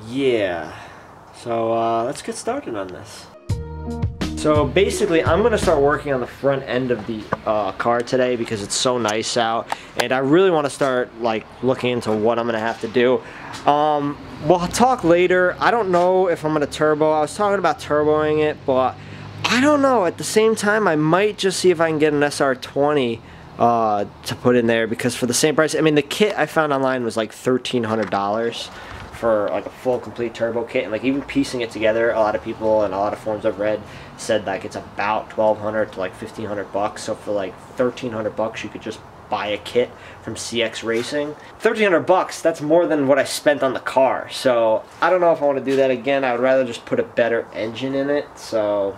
Yeah. So let's get started on this. So basically, I'm gonna start working on the front end of the car today because it's so nice out, and I really want to start like looking into what I'm gonna have to do. We'll talk later. I don't know if I'm gonna turbo. I was talking about turboing it, but I don't know. At the same time, I might just see if I can get an SR20 to put in there, because for the same price, I mean, the kit I found online was like $1,300 for like a full complete turbo kit, and like even piecing it together, a lot of people and a lot of forums I've read said like it's about $1,200 to like $1,500. So for like $1,300 you could just buy a kit from CX Racing. $1,300, that's more than what I spent on the car. So I don't know if I want to do that again. I would rather just put a better engine in it. So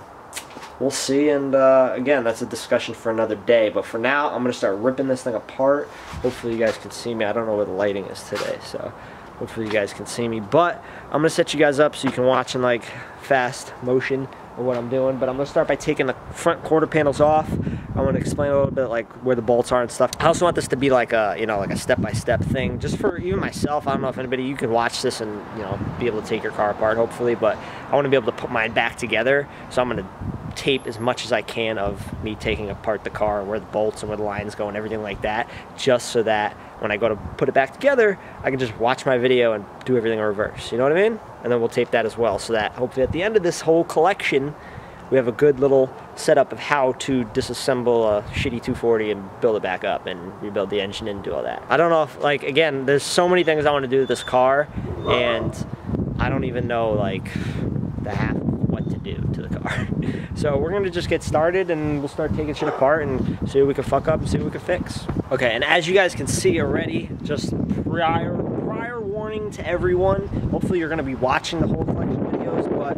we'll see, and again, that's a discussion for another day. But for now, I'm going to start ripping this thing apart. Hopefully you guys can see me. I don't know where the lighting is today, so hopefully you guys can see me. But I'm going to set you guys up so you can watch in like fast motion of what I'm doing. But I'm going to start by taking the front quarter panels off. I want to explain a little bit like where the bolts are and stuff. I also want this to be like a, you know, like a step-by-step thing, just for even myself. I don't know if anybody, you can watch this and, you know, be able to take your car apart hopefully, but I want to be able to put mine back together. So I'm going to tape as much as I can of me taking apart the car, where the bolts and where the lines go and everything like that, just so that when I go to put it back together, I can just watch my video and do everything in reverse, you know what I mean? And then we'll tape that as well, so that hopefully at the end of this whole collection, we have a good little setup of how to disassemble a shitty 240 and build it back up and rebuild the engine and do all that. I don't know if, like, again, there's so many things I want to do with this car, and I don't even know, like, the half of what to do to the car. So we're gonna just get started, and we'll start taking shit apart and see what we can fuck up and see what we can fix. Okay, and as you guys can see already, just prior warning to everyone, hopefully you're gonna be watching the whole collection of videos, but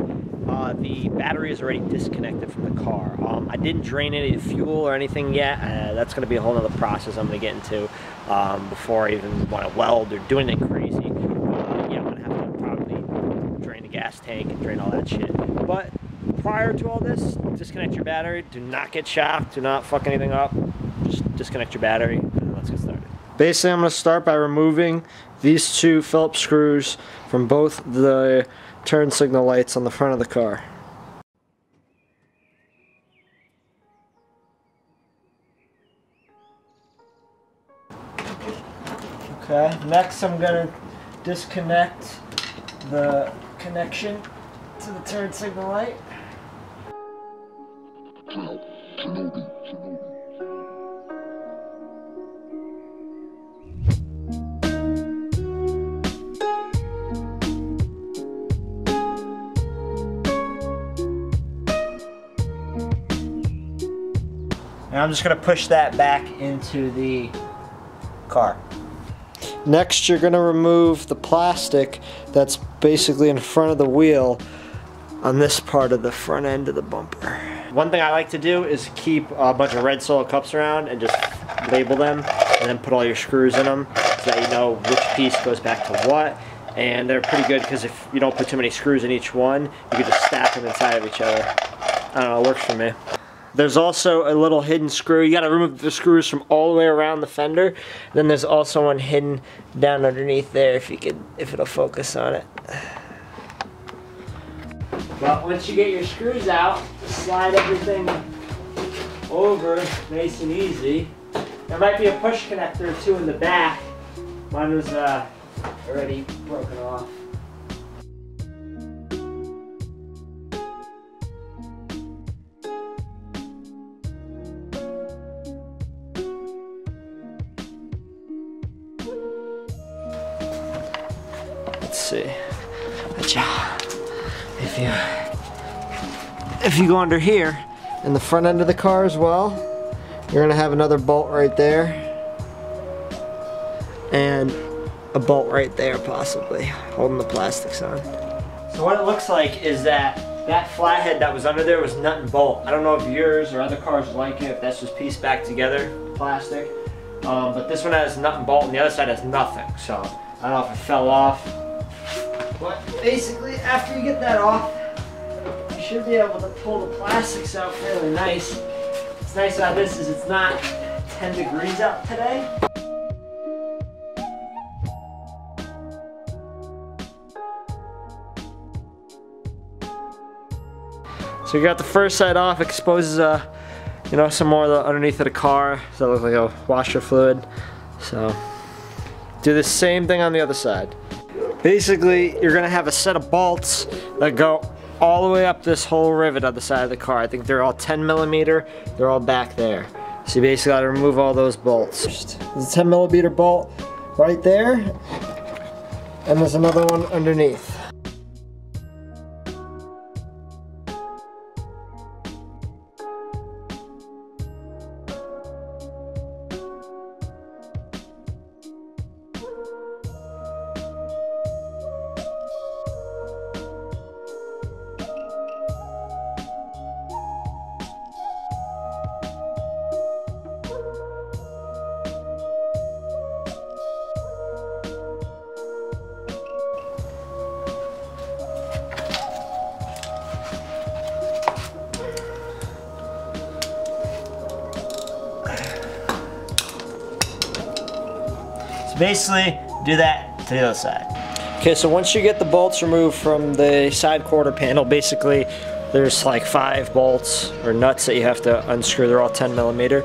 the battery is already disconnected from the car. I didn't drain any fuel or anything yet. That's gonna be a whole other process I'm gonna get into before I even wanna weld or do anything crazy. Yeah, I'm gonna have to probably drain the gas tank and drain all that shit. But prior to all this, disconnect your battery. Do not get shocked. Do not fuck anything up. Just disconnect your battery, and let's get started. Basically, I'm going to start by removing these two Phillips screws from both the turn signal lights on the front of the car. Okay, next I'm going to disconnect the connection to the turn signal light. And I'm just going to push that back into the car. Next, you're going to remove the plastic that's basically in front of the wheel on this part of the front end of the bumper. One thing I like to do is keep a bunch of red solo cups around and just label them, and then put all your screws in them so that you know which piece goes back to what. And they're pretty good because if you don't put too many screws in each one, you can just stack them inside of each other. I don't know, it works for me. There's also a little hidden screw. You gotta remove the screws from all the way around the fender. Then there's also one hidden down underneath there, if it'll focus on it. But once you get your screws out, slide everything over nice and easy. There might be a push connector or two in the back. Mine was already broken off. Let's see. If you go under here in the front end of the car as well, you're gonna have another bolt right there and a bolt right there, possibly holding the plastics on. So what it looks like is that flathead that was under there was nut and bolt. I don't know if yours or other cars like it, if that's just pieced back together, plastic. But this one has nut and bolt and the other side has nothing. So I don't know if it fell off. But basically, after you get that off, you should be able to pull the plastics out fairly nice. What's nice about this is it's not 10 degrees out today. So you got the first side off, exposes you know, some more of the underneath of the car. So it looks like a washer fluid. So do the same thing on the other side. Basically, you're gonna have a set of bolts that go all the way up this whole rivet on the side of the car. I think they're all 10mm. They're all back there. So you basically gotta remove all those bolts. There's a 10mm bolt right there, and there's another one underneath. Basically, do that to the other side. Okay, so once you get the bolts removed from the side quarter panel, basically there's like 5 bolts or nuts that you have to unscrew. They're all 10mm.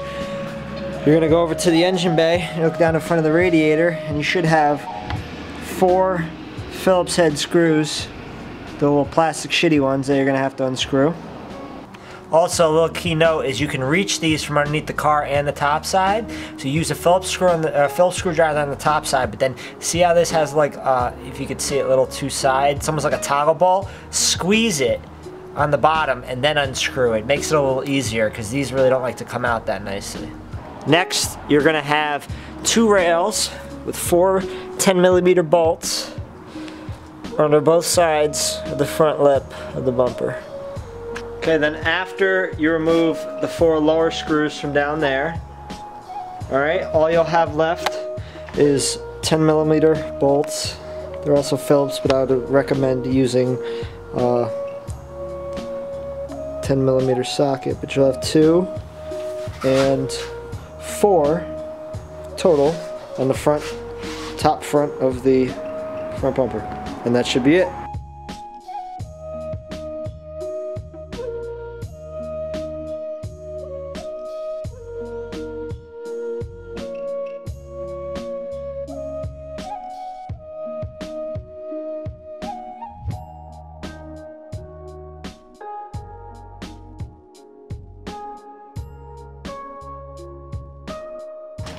You're gonna go over to the engine bay, you look down in front of the radiator, and you should have 4 Phillips head screws, the little plastic shitty ones that you're gonna have to unscrew. Also, a little key note is you can reach these from underneath the car and the top side. So you use a Phillips screw on the Phillips screwdriver on the top side, but then see how this has like, if you could see it, little 2 sides, it's almost like a toggle ball. Squeeze it on the bottom and then unscrew it. Makes it a little easier because these really don't like to come out that nicely. Next, you're gonna have 2 rails with 4 10mm bolts under both sides of the front lip of the bumper. Okay, then after you remove the 4 lower screws from down there, alright, all you'll have left is 10mm bolts. They're also Phillips, but I would recommend using 10mm socket, but you'll have 2 and 4 total on the front, top front of the front bumper. And that should be it.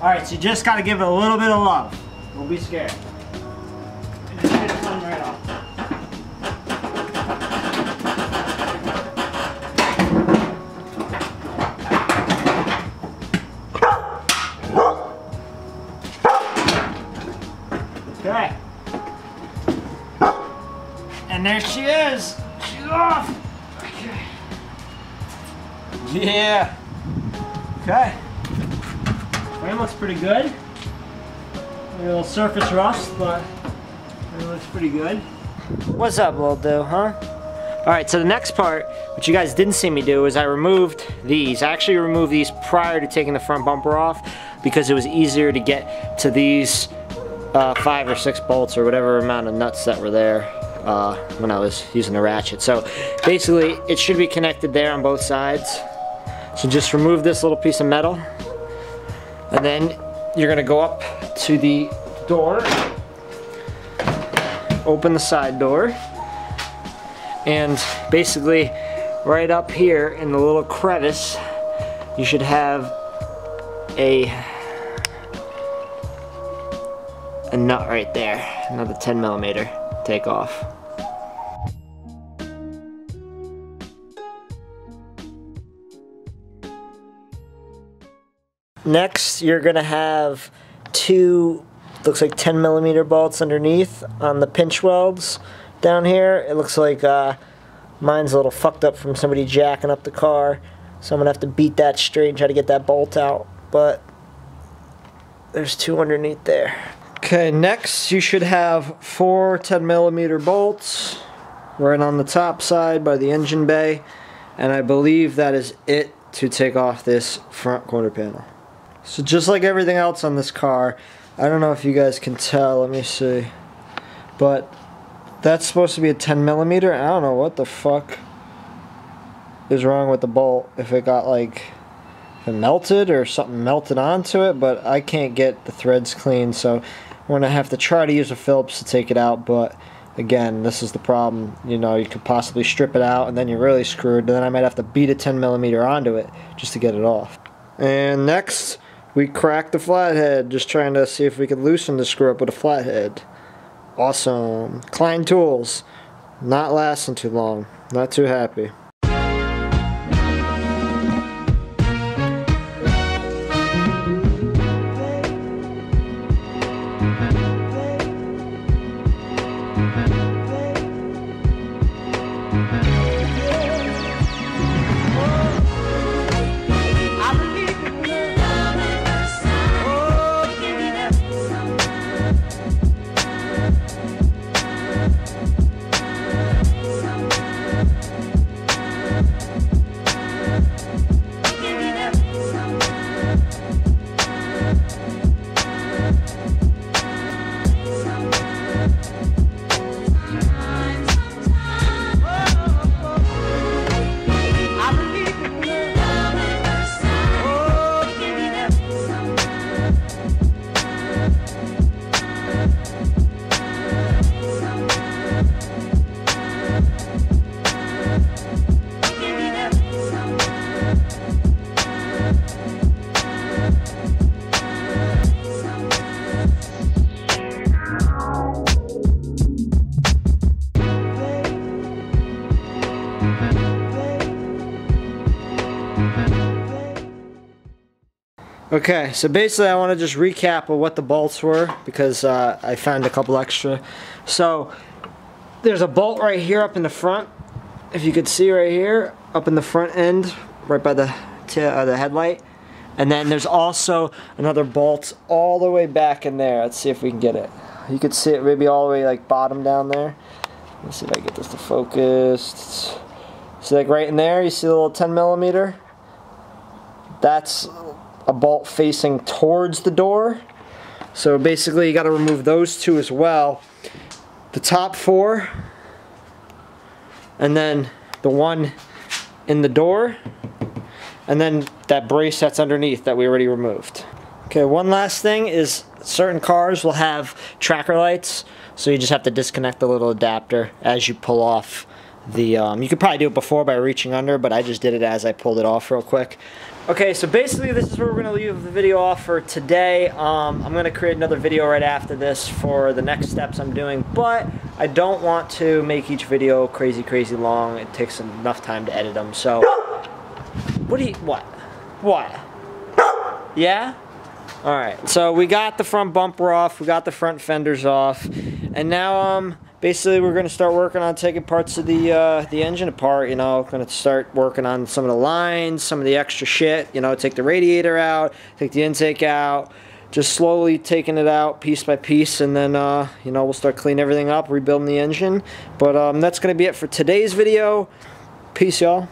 Alright, so you just gotta give it a little bit of love. Don't be scared. And just get it come right off. Okay. And there she is. She's off. Okay. Yeah. Okay. Frame looks pretty good. A little surface rust, but it looks pretty good. What's up, little dude, huh? Alright, so the next part, which you guys didn't see me do, is I removed these. I actually removed these prior to taking the front bumper off because it was easier to get to these 5 or 6 bolts or whatever amount of nuts that were there when I was using the ratchet. So basically, it should be connected there on both sides. So just remove this little piece of metal. And then you're gonna go up to the door, open the side door, and basically right up here in the little crevice, you should have a nut right there, another 10mm take off. Next, you're gonna have 2, looks like 10mm bolts underneath on the pinch welds down here. It looks like mine's a little fucked up from somebody jacking up the car, so I'm gonna have to beat that straight and try to get that bolt out, but there's 2 underneath there. Okay, next you should have 4 10mm bolts right on the top side by the engine bay, and I believe that is it to take off this front quarter panel. So just like everything else on this car, I don't know if you guys can tell, let me see, but that's supposed to be a 10mm. I don't know what the fuck is wrong with the bolt. If it got like, if it melted or something melted onto it, but I can't get the threads clean, so I'm gonna have to try to use a Phillips to take it out. But again, this is the problem. You know, you could possibly strip it out and then you're really screwed. Then I might have to beat a 10mm onto it just to get it off. And next, we cracked the flathead, just trying to see if we could loosen the screw up with a flathead. Awesome. Klein tools. Not lasting too long. Not too happy. Okay, so basically I want to just recap of what the bolts were, because I found a couple extra. So there's a bolt right here up in the front, if you could see right here, up in the front end, right by the headlight. And then there's also another bolt all the way back in there. Let's see if we can get it. You could see it maybe all the way like bottom down there. Let's see if I get this to focus. See, like right in there, you see the little 10mm? That's a bolt facing towards the door. So basically you got to remove those two as well. The top four, and then the one in the door, and then that brace that's underneath that we already removed. Okay, one last thing is certain cars will have tracker lights, so you just have to disconnect the little adapter as you pull off the, you could probably do it before by reaching under, but I just did it as I pulled it off real quick. Okay, so basically this is where we're going to leave the video off for today. I'm going to create another video right after this for the next steps I'm doing, but I don't want to make each video crazy long. It takes enough time to edit them, so... What? Yeah? Alright, so we got the front bumper off, we got the front fenders off, and now basically we're going to start working on taking parts of the engine apart, you know, going to start working on some of the lines, some of the extra shit, you know, take the radiator out, take the intake out, just slowly taking it out piece by piece, and then, you know, we'll start cleaning everything up, rebuilding the engine. But that's going to be it for today's video. Peace, y'all.